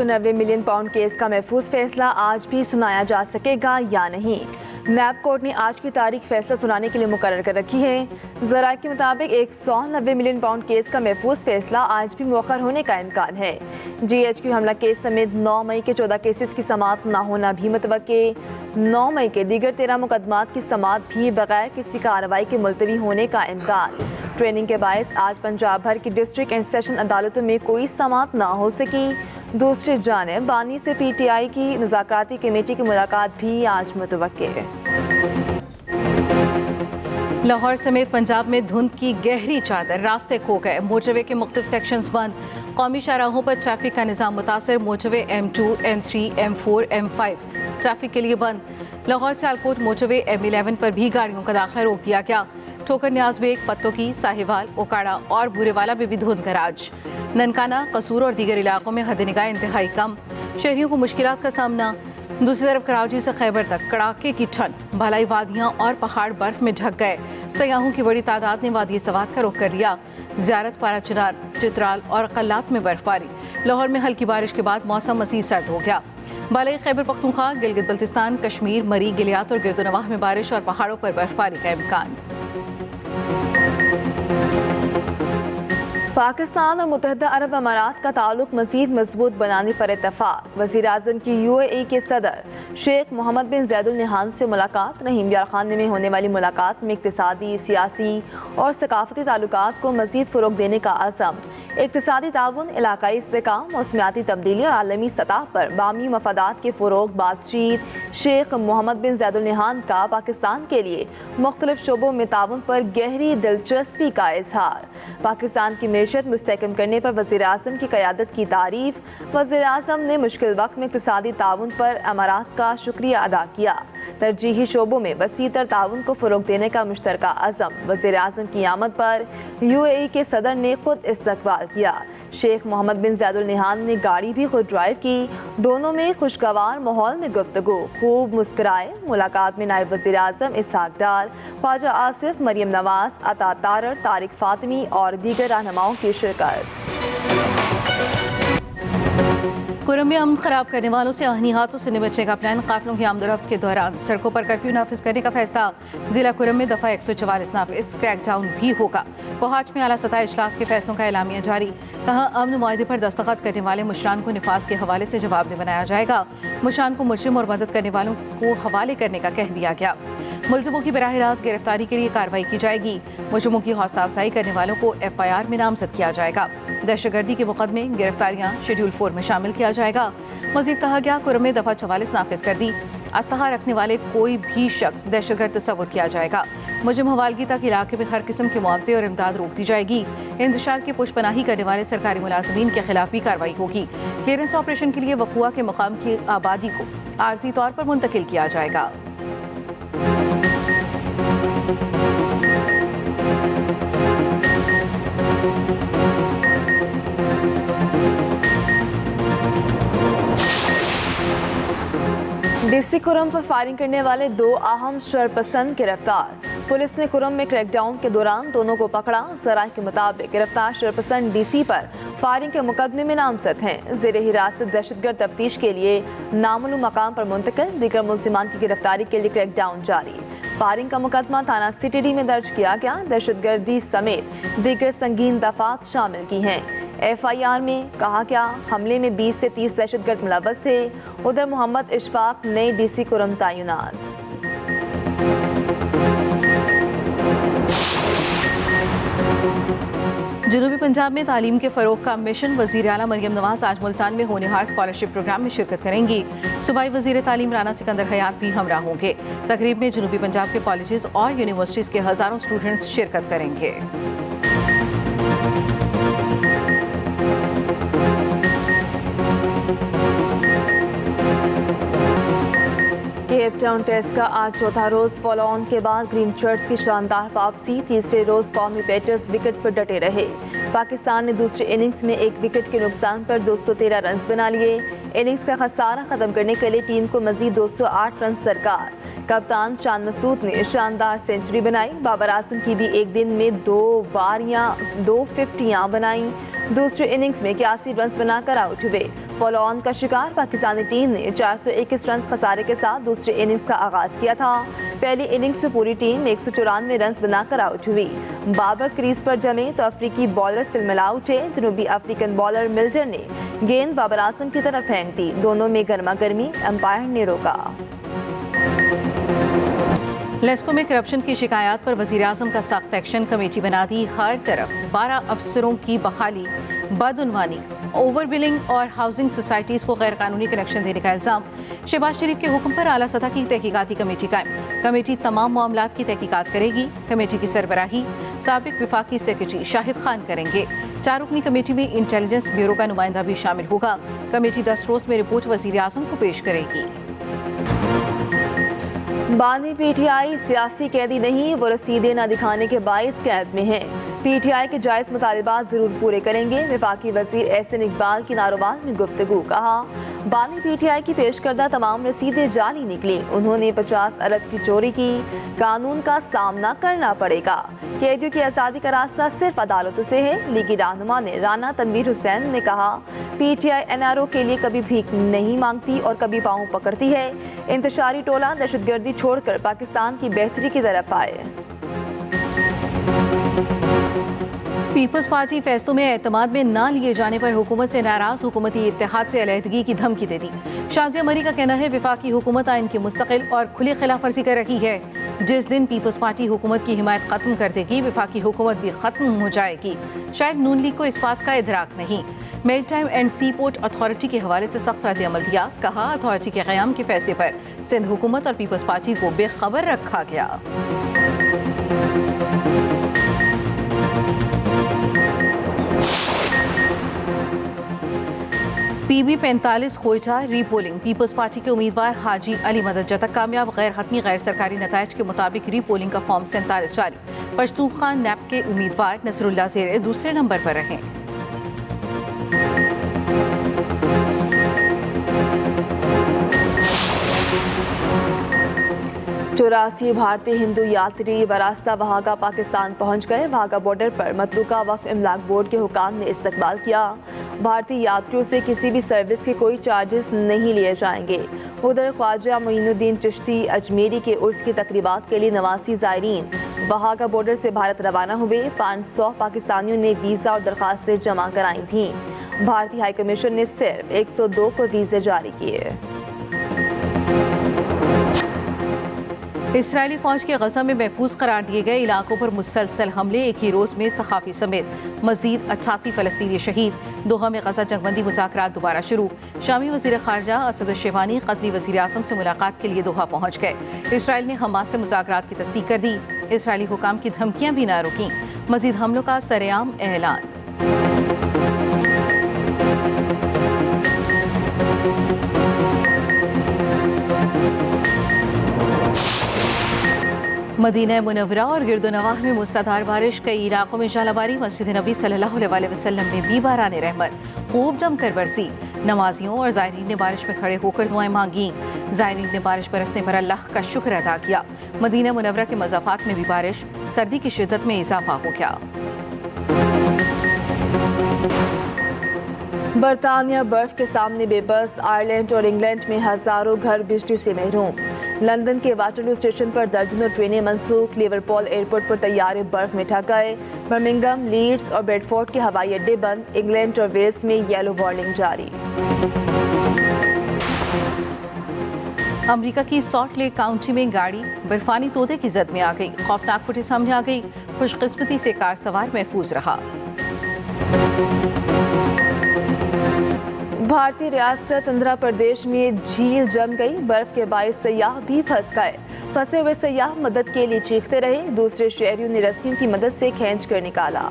190 million pound case का महफूज फैसला आज भी सुनाया जा सकेगा या नहीं। नैब कोर्ट ने आज की तारीख फैसला सुनाने के लिए मुकर्रर कर रखी है। ज़राए के मुताबिक 190 मिलियन पाउंड केस का महफूज फैसला आज भी मुअख्खर होने का इम्कान है। GHQ हमला केस समेत 9 मई के 14 केसेस की समाअत न होना भी मुतवक्के। 9 मई के दीगर 13 मुकदमात की समाअत भी बगैर किसी कार्रवाई के मुलतवी होने का इम्कान। ट्रेनिंग के बायस आज पंजाब भर की डिस्ट्रिक्ट एंड सेशन अदालतों में कोई समाअत ना हो सकी। दूसरी जानिब बानी से PTI की मुज़ाकराती कमेटी की मुलाकात भी आज मुतवक्के है। लाहौर समेत पंजाब में धुंध की गहरी चादर, रास्ते खो गए, मोटरवे के मुख्तलिफ सेक्शंस बंद, कौमी शाहराहों पर ट्रैफिक का निज़ाम मुतासर, motorway M2, M3, M4, M5 traffic के लिए बंद। लाहौर से आलकोट मोटरवे M11 पर भी गाड़ियों का दाखिला रोक दिया गया। ठोकर न्याज बेग, पत्तोकी, साहिवाल, ओकाड़ा और बूरेवाला में भी धुंध का राज। ननकाना, कसूर और दीगर इलाकों में हद निगाह इंतहाई कम, शहरियों को मुश्किलात का सामना। दूसरी तरफ कराची से खैबर तक कड़ाके की ठंड, भलाई वादियाँ और पहाड़ बर्फ में ढक गए। सयाहों की बड़ी तादाद ने वादी सवात का रुख कर लिया। ज़ियारत, पारा चिनार, चित्राल और कल्लात में बर्फबारी। लाहौर में हल्की बारिश के बाद मौसम मज़ीद सर्द हो गया। बालाई खैबर पख्तूनख्वा, गिलगित बल्तिस्तान, कश्मीर, मरी, गिलियात और गिरदोनवाह में बारिश और पहाड़ों पर बर्फबारी का इम्कान। पाकिस्तान और मुत्तहदा अरब अमारात का ताल्लुक मज़ीद मजबूत बनाने पर इत्तफाक। वज़ीर आज़म की UAE के सदर शेख मोहम्मद बिन ज़ैदुल नहान से मुलाकात। नहीम यार खाने में होने वाली मुलाकात में इक़्तिसादी, सियासी और सकाफ़ती ताल्लुकात को मज़ीद फ़रोग़ देने का अज़म। इक़्तिसादी ताउन, इलाकाई इस्तेहकाम, मौसमियाती तब्दीली और आलमी सतह पर बामी मफादात के फ़रोग़ बातचीत। शेख मोहम्मद बिन ज़ैदुल नहान का पाकिस्तान के लिए मुख्तलिफ शोबों में ताउन पर गहरी दिलचस्पी का इजहार। पाकिस्तान की मैशत मुस्तहकम करने पर वज़ीर आज़म की क़यादत की तारीफ़। वज़ीर आज़म ने मुश्किल वक्त में इक़्तिसादी ताउन पर अमारात का शुक्रिया अदा किया। तरजीही शोबों में वसीतर ताउन को फ़रोग़ देने का मुश्तरका अज़म। वज़ीर आज़म की आमद पर UAE के सदर ने खुद इस्तकबाल किया। शेख मोहम्मद बिन ज़ैदुल नहान ने गाड़ी भी खुद ड्राइव की। दोनों में खुशगवार माहौल में गुफ्तगू, खूब मुस्कराए। मुलाकात में नायब वज़ीर आज़म इसहाक डार, ख्वाजा आसिफ, मरियम नवाज, अता तारर, तारिक फातिमी और दीगर रहनुमाओं की शिरकत। कुरम में अमन खराब करने वालों से आहनी हाथों से निपटने का प्लान। काफिलों की आमदोरफ्त के दौरान सड़कों पर कर्फ्यू नाफिज करने का फैसला। जिला कुरम में दफ़ा 144 नाफिज, क्रैकडाउन भी होगा। कोहाट में आला सतह इजलास के फैसलों का एलामिया जारी। कहा अमन मुआहदे पर दस्तखत करने वाले मुशरान को निफाज के हवाले से जवाबदेह बनाया जाएगा। मुशरान को मुजरिम और मदद करने वालों को हवाले करने का कह दिया गया। मुलजिमों की बराह रास्त गिरफ्तारी के लिए कार्रवाई की जाएगी। मुजरिमों की हौसला अफजाई करने वालों को FIR में नामजद किया जाएगा। दहशतगर्दी के मुकदमे, गिरफ्तारियां शेड्यूल 4 में शामिल किया जाएगा। मजीद कहा गया कुरम में दफ़ा 44 नाफिज कर दी। असलहा रखने वाले कोई भी शख्स दहशतगर्द तस्वुर किया जाएगा। मुजरिम हवालगी तक इलाके में हर किस्म के मुआवजे और इमदाद रोक दी जाएगी। इंतशार की पुशपनाही करने वाले सरकारी मुलाजमीन के खिलाफ भी कार्रवाई होगी। क्लियरेंस ऑपरेशन के लिए वकुआ के मकाम की आबादी को आर्जी तौर पर मुंतकिल किया जाएगा। DC कुरम पर फायरिंग करने वाले 2 अहम शरपसंद गिरफ्तार। पुलिस ने कुरम में क्रैकडाउन के दौरान दोनों को पकड़ा। ज़राए के मुताबिक गिरफ्तार शरपसंद DC पर फायरिंग के मुकदमे में नामजद हैं। ज़ेर हिरासत दहशतगर्द तफ्तीश के लिए नामालूम मकाम पर मुंतकिल। दीगर मुलजिमान की गिरफ्तारी के लिए क्रैकडाउन जारी। फायरिंग का मुकदमा थाना CTD में दर्ज किया गया। दहशतगर्दी समेत दीगर संगीन दफात शामिल की हैं। FIR में कहा गया हमले में 20 से 30 दहशतगर्द मुलव्वस थे। उधर मोहम्मद इशफाक नए DC कुरम तैनात। जनूबी पंजाब में तालीम के फ़रोग़ का मिशन। वज़ीर आला मरियम नवाज आज मुल्तान में होनहार स्कॉलरशिप प्रोग्राम में शिरकत करेंगी। सूबाई वज़ीर तालीम राना सिकंदर हयात भी हमरा होंगे। तकरीब में जनूबी पंजाब के कॉलेजेस और यूनिवर्सिटीज़ के हज़ारों स्टूडेंट्स शिरकत करेंगे। केप टाउन टेस्ट का आज चौथा रोज फॉलो ऑन के बाद ग्रीन शर्ट्स की शानदार वापसी। तीसरे रोज कौमी बैटर्स विकेट पर डटे रहे। पाकिस्तान ने दूसरी इनिंग्स में 1 विकेट के नुकसान पर 213 रन बना लिए। इनिंग्स का खसारा खत्म करने के लिए टीम को मजीद 208 रन दरकार। कप्तान शान मसूद ने शानदार सेंचुरी बनाई। बाबर आजम की भी एक दिन में 2 50 बनाई। दूसरी इनिंग्स में 81 रन बनाकर आउट हुए। फॉलो ऑन का शिकार पाकिस्तानी टीम ने 421 रन खसारे के साथ दूसरी इनिंग्स का आगाज किया था। पहली इनिंग्स में पूरी टीम 194 रन बनाकर आउट हुई। बाबर क्रीज पर जमे तो अफ्रीकी बॉलर तिलमिला उठे। जनूबी अफ्रीकन बॉलर मिल्टन ने गेंद बाबर आजम की तरफ फेंक दी। दोनों में गर्मा गर्मी अंपायर ने रोका। लेस्को में करप्शन की शिकायत पर वज़ीर आज़म का सख्त एक्शन, कमेटी बना दी। हर तरफ 12 अफसरों की बहाली, बदउनवानी, ओवर बिलिंग और हाउसिंग सोसाइटीज़ को गैर कानूनी कनेक्शन देने का इल्ज़ाम। शहबाज शरीफ के हुक्म पर आला सतह की तहकीकाती कमेटी कायम। कमेटी तमाम मामलात की तहकीकात करेगी। कमेटी की सरबराही साबिक वफाकी सेक्रेटरी शाहिद खान करेंगे। 4 रुकनी कमेटी में इंटेलिजेंस ब्यूरो का नुमाइंदा भी शामिल होगा। कमेटी 10 रोज़ में रिपोर्ट वज़ीर आज़म को पेश करेगी। बानी पीटीआई सियासी कैदी नहीं, वो रसीदें न दिखाने के बाइस कैद में हैं। पीटीआई के जायज़ मुतालिबात जरूर पूरे करेंगे। वफाकी वजीर एहसन इकबाल की नारोवाल में गुफ्तगू। कहा, बानी पीटीआई की पेश करदा तमाम रसीदें जाली निकली। उन्होंने 50 अरब की चोरी की। कानून का सामना करना पड़ेगा। कैदियों की आज़ादी का रास्ता सिर्फ अदालतों से है। लीगी रहनुमा ने राना तनवीर हुसैन ने कहा, पीटीआई एनआरओ के लिए कभी भीख नहीं मांगती और कभी पाँव पकड़ती है। इंतशारी टोला दहशतगर्दी छोड़कर पाकिस्तान की बेहतरी की तरफ आए। पीपल्स पार्टी फैसलों में एतमाद में ना लिए जाने पर हुकूमत से नाराज हुकूमती इत्तेहाद से अलहदगी की धमकी दे दी। शाजिया मरी का कहना है वफाकी हुकूमत आइन की मुस्तकिल और खुली खिलाफ वर्जी कर रही है। जिस दिन पीपल्स पार्टी हुकूमत की हिमायत खत्म कर देगी, वफाकी हुकूमत भी खत्म हो जाएगी। शायद नून लीग को इस बात का इदराक नहीं। Maritime and seaport authority के हवाले से सख्त रद्द अमल दिया। कहा, अथॉरिटी के क़याम के फैसले पर सिंध हुकूमत और पीपल्स पार्टी को बेखबर रखा गया। PB 45 Quetta repolling. Peoples Party के उम्मीदवार हाजी अली मदद जतक कामयाब। गैर हतमी गैर सरकारी नताइज के मुताबिक रीपोलिंग का फॉर्म 47 जारी। पश्तूनख्वा नैप के उम्मीदवार नसरुल्लाह ज़ेरे दूसरे नंबर पर रहे। 84 भारतीय हिंदू यात्री बरास्ता वहागा पाकिस्तान पहुंच गए। वहागा बॉर्डर पर मतरूका वक्त इमलाक बोर्ड के हुकाम ने इस्तकबाल किया। भारतीय यात्रियों से किसी भी सर्विस के कोई चार्जेस नहीं लिए जाएंगे। उधर ख्वाजा मोइनुद्दीन चिश्ती अजमेरी के उर्स की तकरीबात के लिए 89 ज़ायरीन वहागा बॉर्डर से भारत रवाना हुए। 500 पाकिस्तानियों ने वीज़ा और दरख्वास्तें जमा कराई थीं। भारतीय हाई कमीशन ने सिर्फ 102 को वीज़े जारी किए। इसराइली फौज के गजा में महफूज करार दिए गए इलाकों पर मुसलसल हमले। एक ही रोज में सखाफी समेत मजीद 88 फलस्तीनी शहीद। दोहा में गजा जंगबंदी मुज़ाकरात दोबारा शुरू। शामी वज़ीर ख़ारजा असद शेबानी कतरी वज़ीर आज़म से मुलाकात के लिए दोहा पहुँच गए। इसराइल ने हमास से मुज़ाकरात की तस्दीक कर दी। इसराइली हुकाम की धमकियाँ भी ना रुकीं। मजीद हमलों का सरेआम ऐलान। मदीना मुनव्वरा और गिरदोनवाह में मुसलाधार बारिश। कई इलाकों में झालावारी। मस्जिद नबी सल्लल्लाहु अलैहि वसल्लम में भी बारान रहमत खूब जमकर बरसी। नमाजियों और ज़ायरीन ने बारिश में खड़े होकर दुआएं मांगी। ज़ायरीन ने बारिश बरसने पर अल्लाह का शुक्र अदा किया। मदीना मुनव्वरा के मज़ाफ़ात में भी बारिश, सर्दी की शिद्दत में इजाफा हो गया। बरतानिया बर्फ के सामने बेबस। आयरलैंड और इंग्लैंड में हजारों घर बिजली से महरूम। लंदन के वाटरलू स्टेशन पर दर्जनों ट्रेनें मनसूख। लिवरपूल एयरपोर्ट पर तैयारे बर्फ में ढक गए। बर्मिंघम, लीड्स और बेडफोर्ड के हवाई अड्डे बंद। इंग्लैंड और वेल्स में येलो वार्निंग जारी। अमेरिका की सॉल्ट लेक काउंटी में गाड़ी बर्फानी तोते की जद में आ गई। खौफनाक फुटेज सामने आ गई। खुशकिस्मती से कार सवार महफूज रहा। भारतीय रियासत आंध्र प्रदेश में झील जम गई। बर्फ के बायस सयाह भी फंस गए। फंसे हुए सयाह मदद के लिए चीखते रहे। दूसरे शहरियों ने रस्सियों की मदद से खींच कर निकाला।